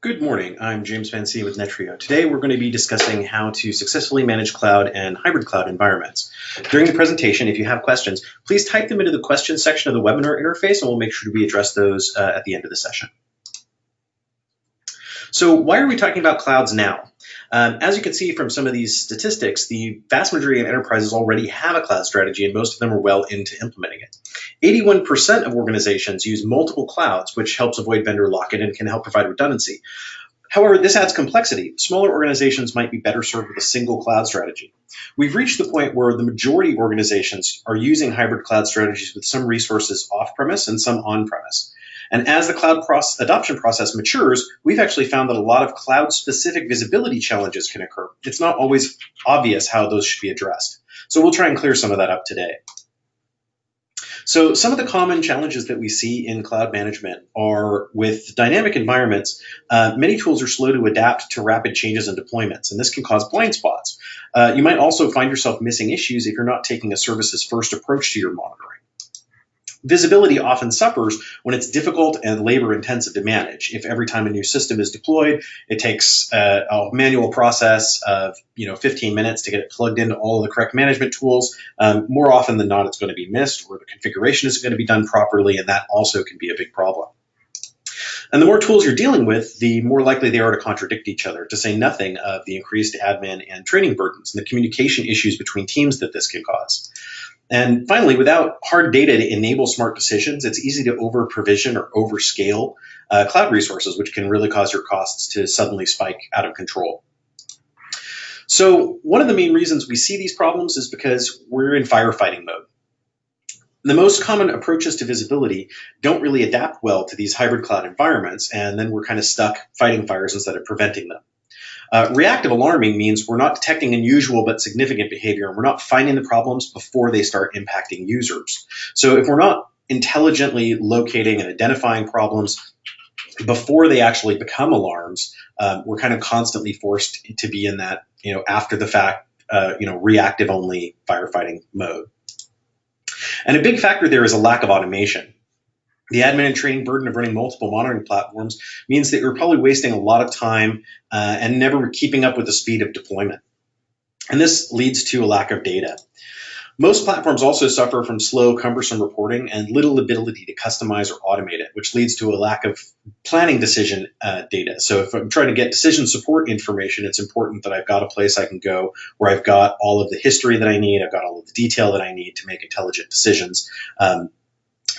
Good morning, I'm James Vancey with Netreo. Today we're going to be discussing how to successfully manage cloud and hybrid cloud environments. During the presentation, if you have questions, please type them into the questions section of the webinar interface and we'll make sure we address those at the end of the session. So why are we talking about clouds now? As you can see from some of these statistics, the vast majority of enterprises already have a cloud strategy and most of them are well into implementing it. 81% of organizations use multiple clouds, which helps avoid vendor lock-in and can help provide redundancy. However, this adds complexity. Smaller organizations might be better served with a single cloud strategy. We've reached the point where the majority of organizations are using hybrid cloud strategies with some resources off-premise and some on-premise. And as the cloud adoption process matures, we've actually found that a lot of cloud-specific visibility challenges can occur. It's not always obvious how those should be addressed. So we'll try and clear some of that up today. So some of the common challenges that we see in cloud management are with dynamic environments, many tools are slow to adapt to rapid changes in deployments, and this can cause blind spots. You might also find yourself missing issues if you're not taking a services first approach to your monitoring. Visibility often suffers when it's difficult and labor intensive to manage. If every time a new system is deployed, it takes a manual process of 15 minutes to get it plugged into all of the correct management tools, more often than not, it's going to be missed or the configuration isn't going to be done properly, and that also can be a big problem. And the more tools you're dealing with, the more likely they are to contradict each other, to say nothing of the increased admin and training burdens and the communication issues between teams that this can cause. And finally, without hard data to enable smart decisions, it's easy to over-provision or overscale cloud resources, which can really cause your costs to suddenly spike out of control. So one of the main reasons we see these problems is because we're in firefighting mode. The most common approaches to visibility don't really adapt well to these hybrid cloud environments, and then we're kind of stuck fighting fires instead of preventing them. Reactive alarming means we're not detecting unusual but significant behavior, and we're not finding the problems before they start impacting users. So if we're not intelligently locating and identifying problems before they actually become alarms, we're kind of constantly forced to be in that, after the fact, reactive only firefighting mode. And a big factor there is a lack of automation. The admin and training burden of running multiple monitoring platforms means that you're probably wasting a lot of time and never keeping up with the speed of deployment. And this leads to a lack of data. Most platforms also suffer from slow, cumbersome reporting and little ability to customize or automate it, which leads to a lack of planning decision data. So if I'm trying to get decision support information, it's important that I've got a place I can go where I've got all of the history that I need, I've got all of the detail that I need to make intelligent decisions.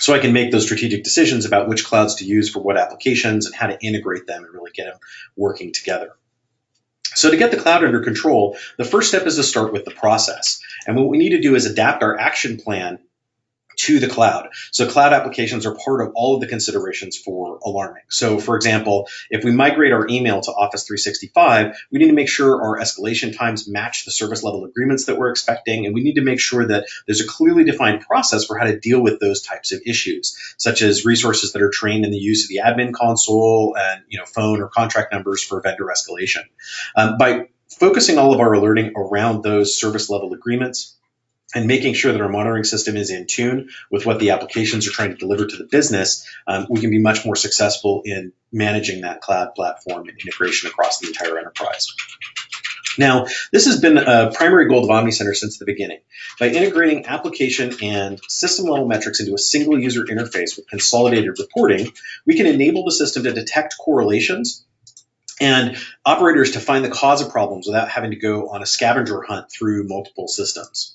So I can make those strategic decisions about which clouds to use for what applications and how to integrate them and really get them working together. So to get the cloud under control, the first step is to start with the process. And what we need to do is adapt our action plan to the cloud. So cloud applications are part of all of the considerations for alarming. So for example, if we migrate our email to Office 365, we need to make sure our escalation times match the service level agreements that we're expecting, and we need to make sure that there's a clearly defined process for how to deal with those types of issues, such as resources that are trained in the use of the admin console and phone or contract numbers for vendor escalation. By focusing all of our alerting around those service level agreements, and making sure that our monitoring system is in tune with what the applications are trying to deliver to the business, we can be much more successful in managing that cloud platform and integration across the entire enterprise. Now, this has been a primary goal of OmniCenter since the beginning. By integrating application and system-level metrics into a single user interface with consolidated reporting, we can enable the system to detect correlations and operators to find the cause of problems without having to go on a scavenger hunt through multiple systems.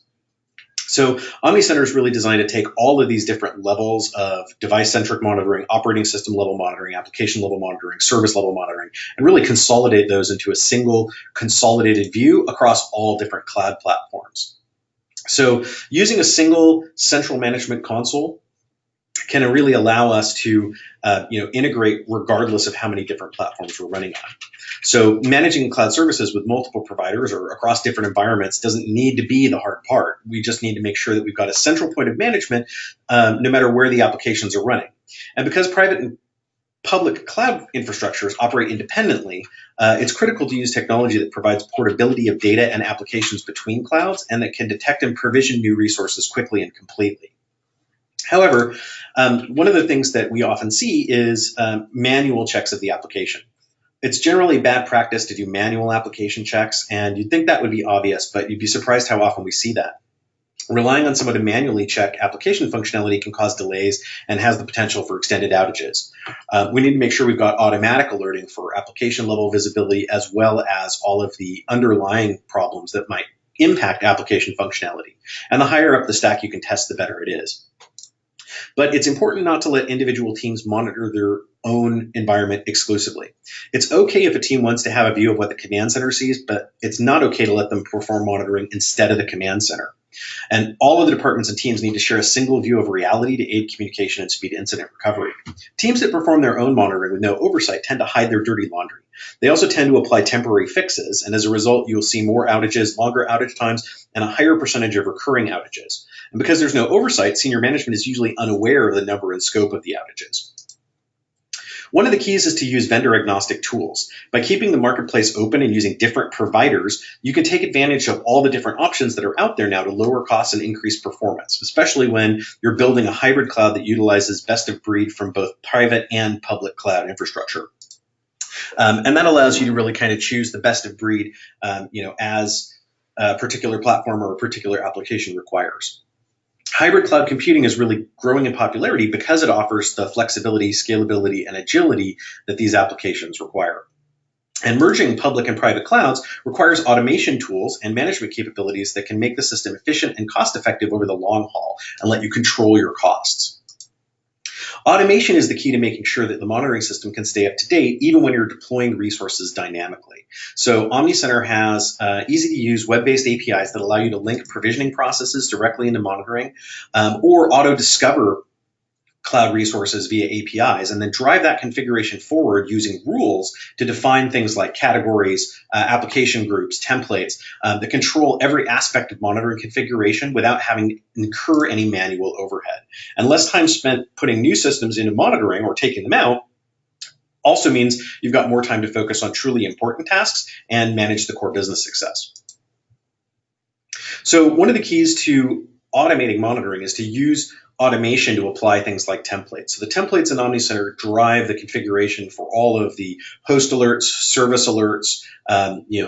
So OmniCenter is really designed to take all of these different levels of device-centric monitoring, operating system-level monitoring, application-level monitoring, service-level monitoring, and really consolidate those into a single consolidated view across all different cloud platforms. So using a single central management console can really allow us to integrate regardless of how many different platforms we're running on. So managing cloud services with multiple providers or across different environments doesn't need to be the hard part. We just need to make sure that we've got a central point of management no matter where the applications are running. And because private and public cloud infrastructures operate independently, it's critical to use technology that provides portability of data and applications between clouds and that can detect and provision new resources quickly and completely. However, one of the things that we often see is manual checks of the application. It's generally bad practice to do manual application checks, and you'd think that would be obvious, but you'd be surprised how often we see that. Relying on someone to manually check application functionality can cause delays and has the potential for extended outages. We need to make sure we've got automatic alerting for application level visibility, as well as all of the underlying problems that might impact application functionality. And the higher up the stack you can test, the better it is. But it's important not to let individual teams monitor their own environment exclusively. It's okay if a team wants to have a view of what the command center sees, but it's not okay to let them perform monitoring instead of the command center. And all of the departments and teams need to share a single view of reality to aid communication and speed incident recovery. Teams that perform their own monitoring with no oversight tend to hide their dirty laundry. They also tend to apply temporary fixes, and as a result, you'll see more outages, longer outage times, and a higher percentage of recurring outages. And because there's no oversight, senior management is usually unaware of the number and scope of the outages. One of the keys is to use vendor-agnostic tools. By keeping the marketplace open and using different providers, you can take advantage of all the different options that are out there now to lower costs and increase performance, especially when you're building a hybrid cloud that utilizes best of breed from both private and public cloud infrastructure. And that allows you to really kind of choose the best of breed, as a particular platform or a particular application requires. Hybrid cloud computing is really growing in popularity because it offers the flexibility, scalability, and agility that these applications require. And merging public and private clouds requires automation tools and management capabilities that can make the system efficient and cost-effective over the long haul and let you control your costs. Automation is the key to making sure that the monitoring system can stay up to date even when you're deploying resources dynamically. So OmniCenter has easy-to-use web-based APIs that allow you to link provisioning processes directly into monitoring or auto-discover cloud resources via APIs, and then drive that configuration forward using rules to define things like categories, application groups, templates that control every aspect of monitoring configuration without having to incur any manual overhead. And less time spent putting new systems into monitoring or taking them out also means you've got more time to focus on truly important tasks and manage the core business success. So one of the keys to automating monitoring is to use automation to apply things like templates. So the templates in OmniCenter drive the configuration for all of the host alerts, service alerts,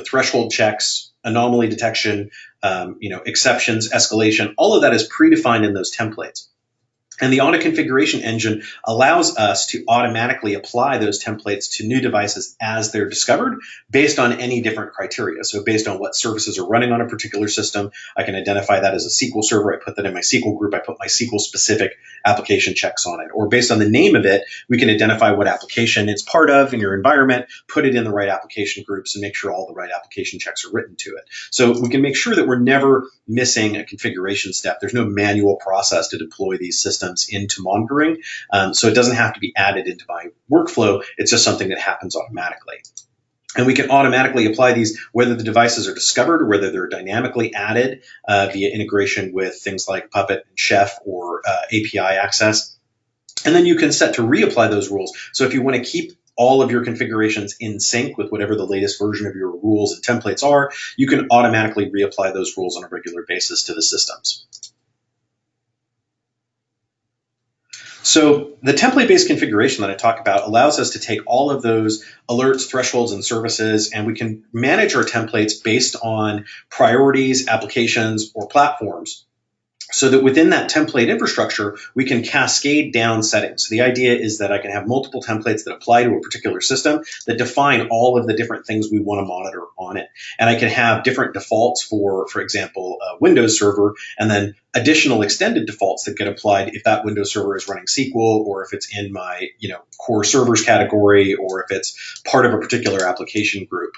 threshold checks, anomaly detection, exceptions, escalation. All of that is predefined in those templates. And the auto configuration engine allows us to automatically apply those templates to new devices as they're discovered based on any different criteria. So based on what services are running on a particular system, I can identify that as a SQL server. I put that in my SQL group. I put my SQL specific application checks on it. Or based on the name of it, we can identify what application it's part of in your environment, put it in the right application groups, and make sure all the right application checks are written to it. So we can make sure that we're never missing a configuration step. There's no manual process to deploy these systems into monitoring, so it doesn't have to be added into my workflow. It's just something that happens automatically. And we can automatically apply these whether the devices are discovered or whether they're dynamically added via integration with things like Puppet and Chef or API access. And then you can set to reapply those rules. So if you want to keep all of your configurations in sync with whatever the latest version of your rules and templates are, you can automatically reapply those rules on a regular basis to the systems. So the template-based configuration that I talk about allows us to take all of those alerts, thresholds, and services, and we can manage our templates based on priorities, applications, or platforms, so that within that template infrastructure, we can cascade down settings. So the idea is that I can have multiple templates that apply to a particular system that define all of the different things we want to monitor on it. And I can have different defaults for example, a Windows server, and then additional extended defaults that get applied if that Windows server is running SQL, or if it's in my core servers category, or if it's part of a particular application group.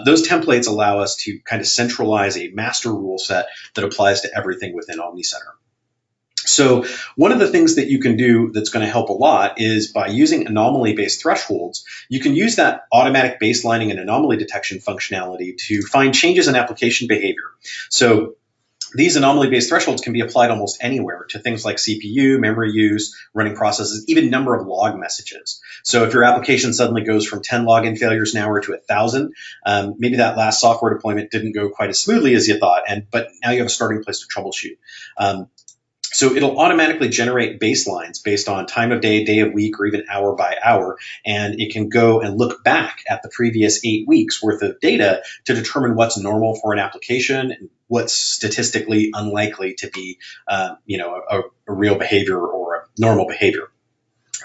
Those templates allow us to kind of centralize a master rule set that applies to everything within OmniCenter. So one of the things that you can do that's going to help a lot is by using anomaly-based thresholds, you can use that automatic baselining and anomaly detection functionality to find changes in application behavior. So these anomaly-based thresholds can be applied almost anywhere to things like CPU, memory use, running processes, even number of log messages. So if your application suddenly goes from 10 login failures an hour to 1,000, maybe that last software deployment didn't go quite as smoothly as you thought, but now you have a starting place to troubleshoot. So it'll automatically generate baselines based on time of day of week, or even hour by hour, and it can go and look back at the previous 8 weeks worth of data to determine what's normal for an application and what's statistically unlikely to be, a real behavior or a normal behavior.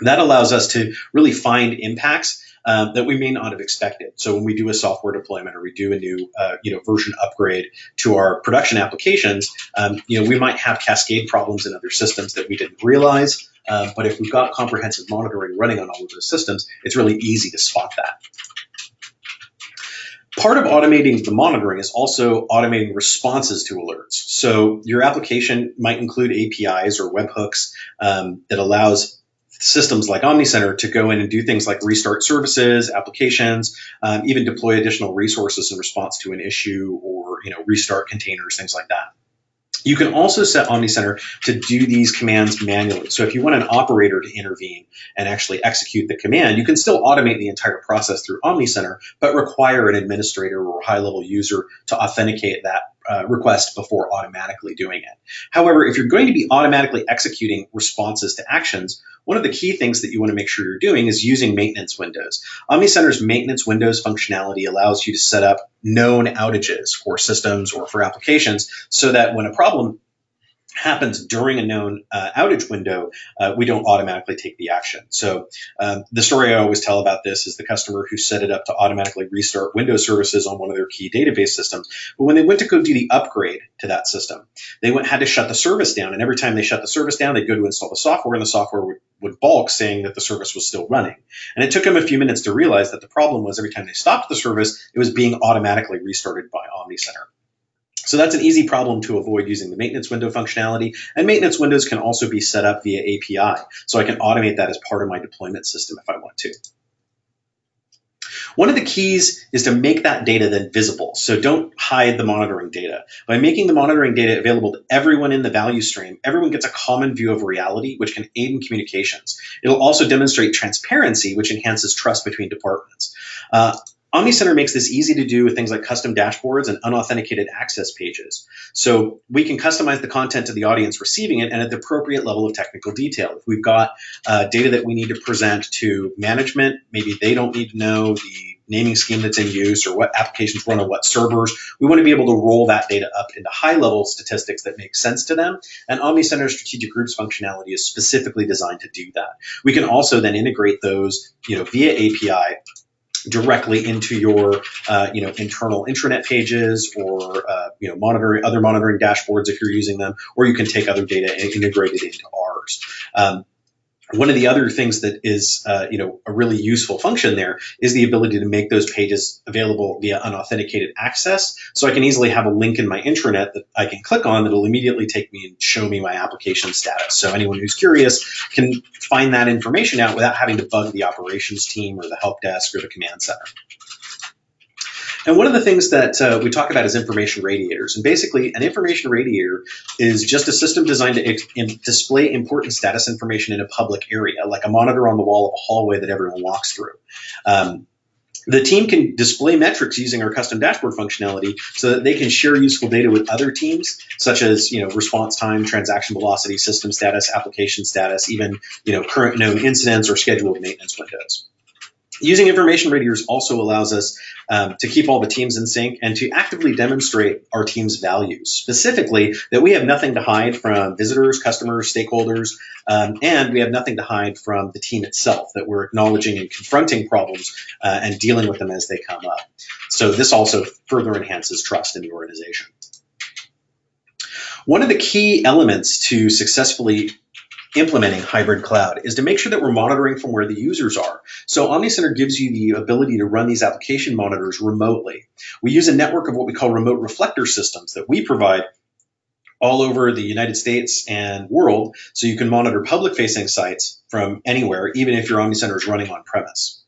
That allows us to really find impacts that we may not have expected. So when we do a software deployment or we do a new version upgrade to our production applications, we might have cascade problems in other systems that we didn't realize. But if we've got comprehensive monitoring running on all of those systems, it's really easy to spot that. Part of automating the monitoring is also automating responses to alerts. So your application might include APIs or webhooks that allows systems like Omnicenter to go in and do things like restart services, applications, even deploy additional resources in response to an issue, or restart containers, things like that. You can also set Omnicenter to do these commands manually. So if you want an operator to intervene and actually execute the command, you can still automate the entire process through Omnicenter, but require an administrator or high-level user to authenticate that request before automatically doing it. However, if you're going to be automatically executing responses to actions, one of the key things that you want to make sure you're doing is using maintenance windows. Omnicenter's maintenance windows functionality allows you to set up known outages for systems or for applications, so that when a problem happens during a known outage window, we don't automatically take the action. So the story I always tell about this is the customer who set it up to automatically restart Windows services on one of their key database systems. But when they went to go do the upgrade to that system, they had to shut the service down. And every time they shut the service down, they'd go to install the software, and the software would balk, saying that the service was still running. And it took them a few minutes to realize that the problem was every time they stopped the service, it was being automatically restarted by Omnicenter. So that's an easy problem to avoid using the maintenance window functionality. And maintenance windows can also be set up via API. So I can automate that as part of my deployment system if I want to. One of the keys is to make that data then visible. So don't hide the monitoring data. By making the monitoring data available to everyone in the value stream, everyone gets a common view of reality, which can aid in communications. It'll also demonstrate transparency, which enhances trust between departments. Omnicenter makes this easy to do with things like custom dashboards and unauthenticated access pages. So we can customize the content to the audience receiving it and at the appropriate level of technical detail. If we've got data that we need to present to management, maybe they don't need to know the naming scheme that's in use or what applications run on what servers. We want to be able to roll that data up into high-level statistics that make sense to them. And Omnicenter's strategic groups functionality is specifically designed to do that. We can also then integrate those via API directly into your internal intranet pages, or other monitoring dashboards if you're using them, or you can take other data and integrate it into ours. One of the other things that is a really useful function there is the ability to make those pages available via unauthenticated access. So I can easily have a link in my intranet that I can click on that'll immediately take me and show me my application status. So anyone who's curious can find that information out without having to bug the operations team or the help desk or the command center. And one of the things that we talk about is information radiators. And basically, an information radiator is just a system designed to display important status information in a public area, like a monitor on the wall of a hallway that everyone walks through. The team can display metrics using our custom dashboard functionality so that they can share useful data with other teams, such as response time, transaction velocity, system status, application status, even current known incidents or scheduled maintenance windows. Using information radiators also allows us to keep all the teams in sync and to actively demonstrate our team's values, specifically that we have nothing to hide from visitors, customers, stakeholders, and we have nothing to hide from the team itself, that we're acknowledging and confronting problems and dealing with them as they come up. So this also further enhances trust in the organization. One of the key elements to successfully implementing hybrid cloud is to make sure that we're monitoring from where the users are. So Omnicenter gives you the ability to run these application monitors remotely. We use a network of what we call remote reflector systems that we provide all over the United States and world, so you can monitor public-facing sites from anywhere, even if your Omnicenter is running on-premise.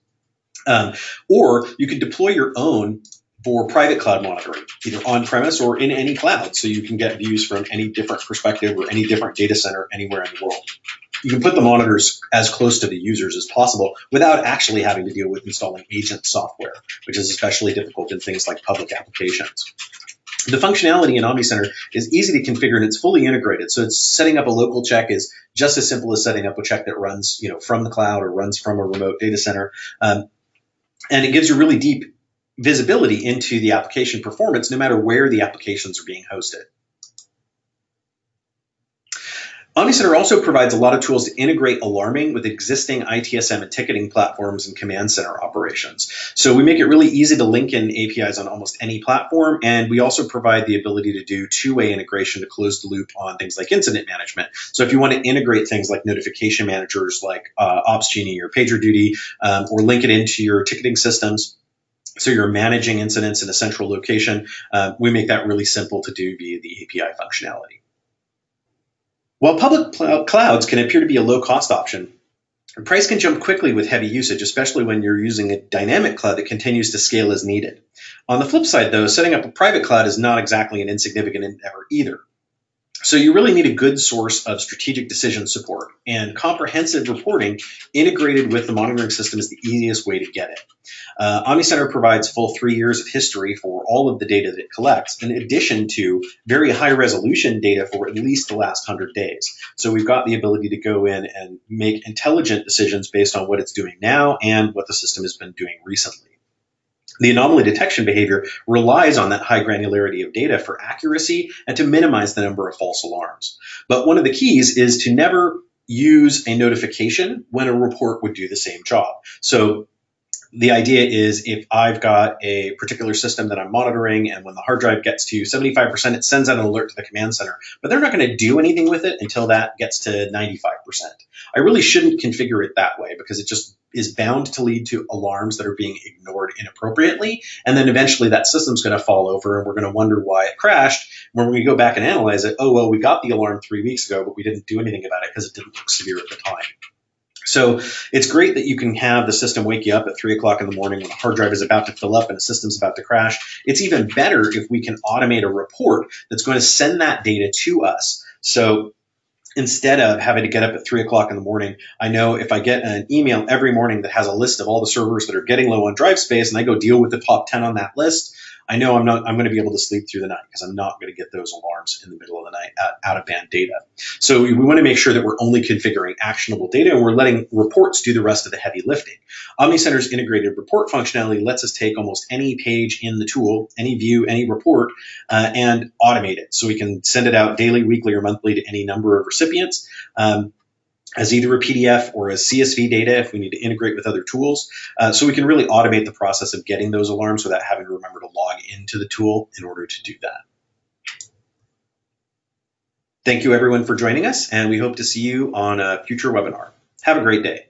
Or you can deploy your own for private cloud monitoring, either on-premise or in any cloud, so you can get views from any different perspective or any different data center anywhere in the world. You can put the monitors as close to the users as possible without actually having to deal with installing agent software, which is especially difficult in things like public applications. The functionality in OmniCenter is easy to configure and it's fully integrated. So it's setting up a local check is just as simple as setting up a check that runs, from the cloud or runs from a remote data center. And it gives you really deep visibility into the application performance, no matter where the applications are being hosted. OmniCenter also provides a lot of tools to integrate alarming with existing ITSM and ticketing platforms and command center operations. So we make it really easy to link in APIs on almost any platform, and we also provide the ability to do two-way integration to close the loop on things like incident management. So if you want to integrate things like notification managers like OpsGenie or PagerDuty, or link it into your ticketing systems, so you're managing incidents in a central location, we make that really simple to do via the API functionality. While public clouds can appear to be a low-cost option, price can jump quickly with heavy usage, especially when you're using a dynamic cloud that continues to scale as needed. On the flip side, though, setting up a private cloud is not exactly an insignificant endeavor either. So you really need a good source of strategic decision support, and comprehensive reporting integrated with the monitoring system is the easiest way to get it. OmniCenter provides full 3 years of history for all of the data that it collects, in addition to very high resolution data for at least the last 100 days. So we've got the ability to go in and make intelligent decisions based on what it's doing now and what the system has been doing recently. The anomaly detection behavior relies on that high granularity of data for accuracy and to minimize the number of false alarms. But one of the keys is to never use a notification when a report would do the same job. So the idea is if I've got a particular system that I'm monitoring and when the hard drive gets to 75%, it sends out an alert to the command center, but they're not going to do anything with it until that gets to 95%. I really shouldn't configure it that way because it just is bound to lead to alarms that are being ignored inappropriately. And then eventually that system's going to fall over and we're going to wonder why it crashed. When we go back and analyze it, oh, well, we got the alarm 3 weeks ago, but we didn't do anything about it because it didn't look severe at the time. So it's great that you can have the system wake you up at 3 o'clock in the morning when the hard drive is about to fill up and the system's about to crash. It's even better if we can automate a report that's going to send that data to us. So instead of having to get up at 3 o'clock in the morning, I know if I get an email every morning that has a list of all the servers that are getting low on drive space and I go deal with the top 10 on that list, I know I'm going to be able to sleep through the night because I'm not going to get those alarms in the middle of the night out of band data. So we want to make sure that we're only configuring actionable data and we're letting reports do the rest of the heavy lifting. OmniCenter's integrated report functionality lets us take almost any page in the tool, any view, any report, and automate it. So we can send it out daily, weekly, or monthly to any number of recipients. As either a PDF or as CSV data if we need to integrate with other tools. So we can really automate the process of getting those alarms without having to remember to log into the tool in order to do that. Thank you everyone for joining us, and we hope to see you on a future webinar. Have a great day.